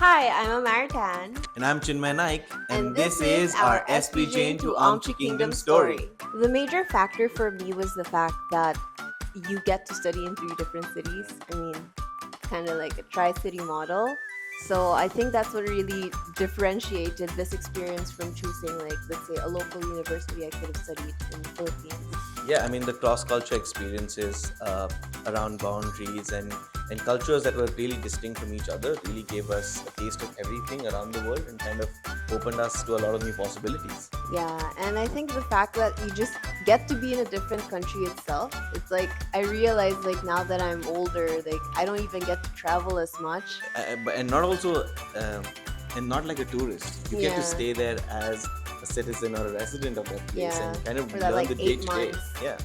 Hi, I'm Amara And I'm Chinmay Naik, and and this this is is our our SP SPJ Jain to to Amchi Amchi Kingdom Kingdom story. story. The major factor for me was the fact that you get to study in three different cities. I mean, kind of like a tri-city model. So I think that's what really differentiated this experience from choosing, like, let's say, a local university I could have studied in the Philippines. Yeah, I mean, the cross culture experiences around boundaries and cultures that were really distinct from each other really gave us a taste of everything around the world and kind of opened us to a lot of new possibilities. Yeah, and I think the fact that you just get to be in a different country itself, it's like I realize like now that I'm older, like I don't even get to travel as much. And not also, and not like a tourist. You get to Yeah, stay there as a citizen or a resident of that place yeah, and kind of for that learn like the day eight to day. months. Yeah.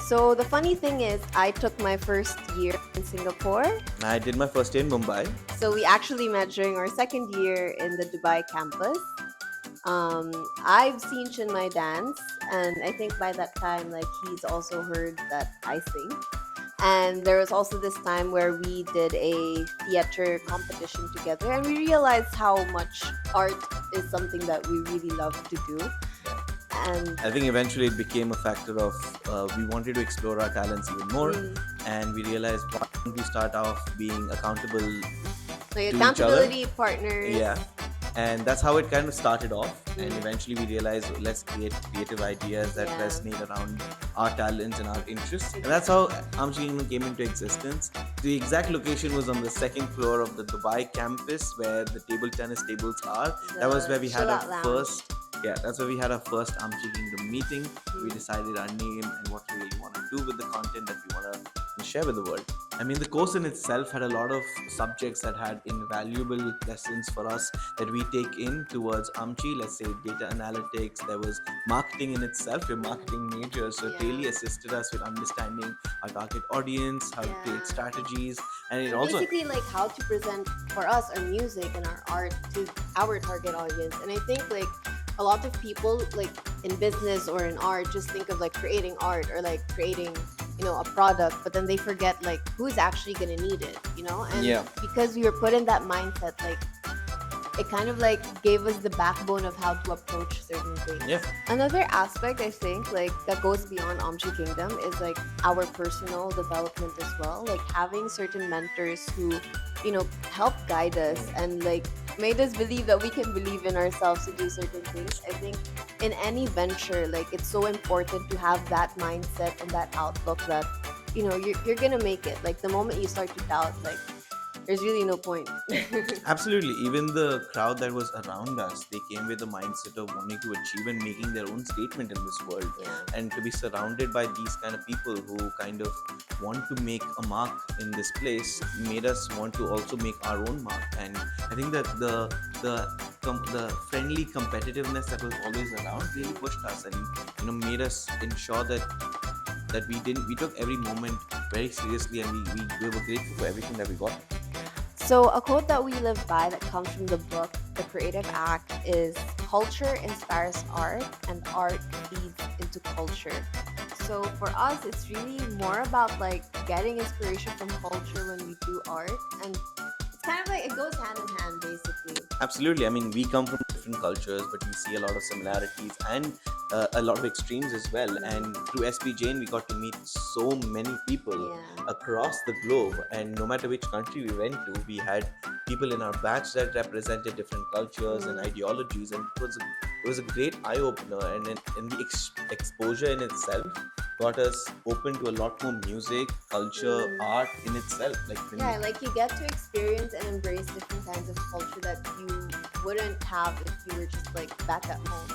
So the funny thing is, I took my first year in Singapore. I did my first year in Mumbai. So we actually met during our second year in the Dubai campus. I've seen Chinmay dance, and I think by that time, like he's also heard that I sing. And there was also this time where we did a theater competition together, and we realized how much art is something that we really love to do. And I think eventually it became a factor of we wanted to explore our talents even more, mm, and we realized why don't we start off being accountable like to each other? accountability partners. Yeah, and that's how it kind of started off. And Mm, eventually we realized let's create creative ideas that yeah. resonate around our talents and our interests, and that's how Amchi Kingdom came into existence. The exact location was on the second floor of the Dubai campus where the table tennis tables are. That was where The we had chill our out lounge. first. Yeah, that's where we had our first Amchi Kingdom meeting. We Mm. decided our name and what we really want to do with the content that we want to share with the world. I mean, the course in itself had a lot of subjects that had invaluable lessons for us that we take in towards Amchi. Let's say data analytics. There was marketing in itself. We're marketing majors, so it really Yeah. assisted us with understanding our target audience, how to Yeah. create strategies, and it And also basically like how to present for us our music and our art to our target audience. And I think like a lot of people like in business or in art just think of like creating art or like creating a product, but then they forget like who's actually gonna need it, and yeah. because we were put in that mindset, like it kind of like gave us the backbone of how to approach certain things. Yeah. Another aspect I think like that goes beyond Amchi Kingdom is like our personal development as well. Like having certain mentors who, help guide us and like made us believe that we can believe in ourselves to do certain things. I think in any venture, like it's so important to have that mindset and that outlook that, you're gonna make it. Like the moment you start to doubt, like there's really no point. Absolutely. Even the crowd that was around us, they came with a mindset of wanting to achieve and making their own statement in this world. Yeah. And to be surrounded by these kind of people who kind of want to make a mark in this place made us want to also make our own mark. And I think that the friendly competitiveness that was always around really pushed us and made us ensure that we took every moment very seriously, and we were grateful for everything that we got. So, a quote that we live by that comes from the book The Creative Act is culture inspires art and art feeds into culture. So, for us, it's really more about like getting inspiration from culture when we do art. And it's kind of like it goes hand in hand basically. Absolutely. I mean, we come from different cultures, but we see a lot of similarities and a lot of extremes as well. And through SP Jain, we got to meet so many people Yeah. across the globe. And no matter which country we went to, we had people in our batch that represented different cultures and ideologies. And it was a great eye opener. And the exposure in itself got us open to a lot more music, culture, Mm. art in itself. Like when Yeah, like you get to experience and embrace different kinds of culture that you wouldn't have if you were just like back at home,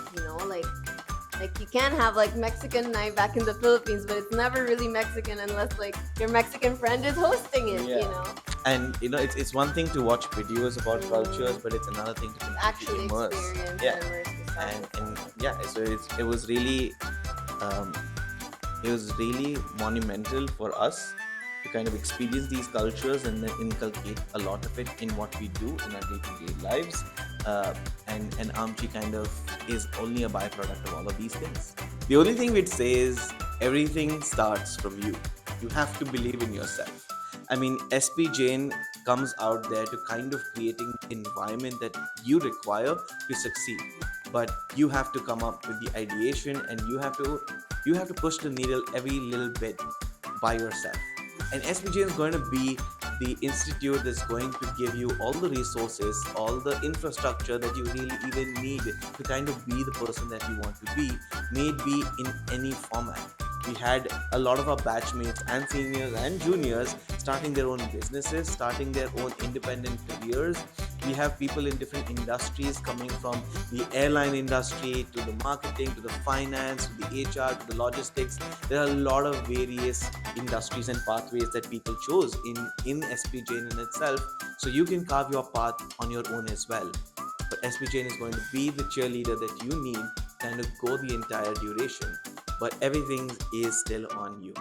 like you can have like Mexican night back in the Philippines, but it's never really Mexican unless like your Mexican friend is hosting it, Yeah. And it's one thing to watch videos about cultures, but it's another thing to completely Actually immerse. experience Yeah. and immerse yourself. And yeah, so um, it was really monumental for us to kind of experience these cultures and then inculcate a lot of it in what we do in our day-to-day lives. And Amchi kind of is only a byproduct of all of these things. The only thing we'd say is everything starts from you. You have to believe in yourself. I mean, SP Jain comes out there to kind of creating the environment that you require to succeed. But you have to come up with the ideation, and you have to push the needle every little bit by yourself. And SPJ is going to be the institute that's going to give you all the resources, all the infrastructure that you really even need to kind of be the person that you want to be, may it be in any format. We had a lot of our batchmates and seniors and juniors starting their own businesses, starting their own independent careers. We have people in different industries, coming from the airline industry to the marketing to the finance to the HR to the logistics. There are a lot of various industries and pathways that people chose in SPJN in itself. So you can carve your path on your own as well. But SPJN is going to be the cheerleader that you need, kind of go the entire duration. But everything is still on you.